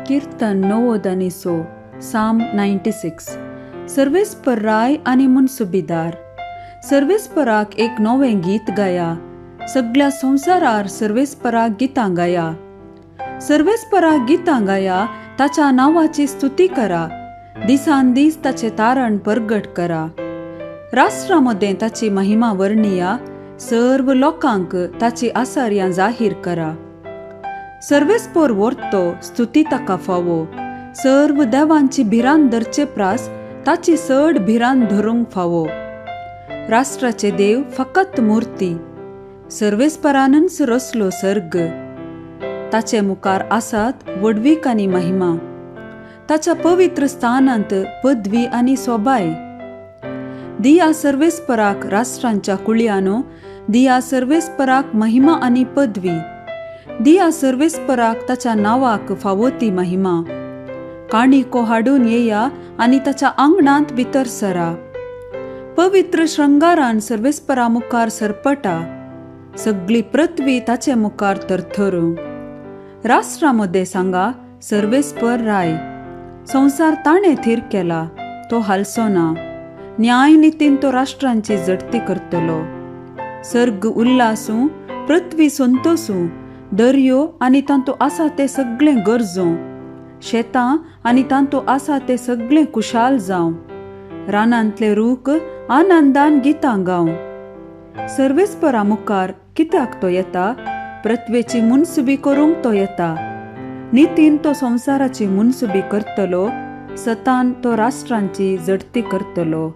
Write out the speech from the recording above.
कीर्तन 90 साम 96. सर्वेस्पर राय आनी मुनसुबीदार. सर्वेस्पराक एक नवें गीत गाया. सगळ्या संवसारार सर्वेस्पराक गितां गाया. सर्वेस्पराक गितां गाया. ताच्या नावाची स्तुती करा. दिसान दीस ताचे तारण परगट करा. राष्ट्रामध्ये ताची महिमा वर्णिया. सर्व लोकांक ताची आसार्यां जाहीर करा. सर्वेस्पर वर्तो स्तुती ताका फावो. सर्व देवांची भिरांत धरचे प्रास ताची चड भिरांत धरूंक फावो. राष्ट्राचे देव फकत मूर्ती. सर्वेस्परानच रचलो सर्ग. ताचे मुखार आसात वडवीक आनी महिमा. ताच्या पवित्र स्थानांत पदवी आनी सोबाय. दिया सर्वेस्पराक राष्ट्रांच्या कुळयानो. दिया सर्वेस्पराक महिमा आनी पदवी. दिया सर्वेस्पराक ताच्या नावाक फावो ती महिमा. काणिको हाडून येया आनी ताच्या आंगणांत भितर सरा. पवित्र श्रृंगारान सर्वेस्परा मुखार सरपटा. सगळी पृथ्वी ताचे मुखार तरथरू. राष्ट्रामध्ये सांगा सर्वेस्पर राय. संसार ताणे थीर केला, तो हालसो ना. न्याय नितीन तो राष्ट्रांची जडती करतलो. सर्ग उल्लासू, पृथ्वी संतोसू. दर्यो आनी तांतू आसा ते सगळे गरजो. शेतां आनी तांतू आसा ते सगळे कुशाल जावं. रानांतले रूख आनंदान गितां गाव. सर्वेस्परा मुखार कित्याक तो येता? पृथ्वेची मुनसुबी करूंक तो येता. नितीन तो संसाराची मुनसुबी करतलो. सतान तो राष्ट्रांची जडती करतलो.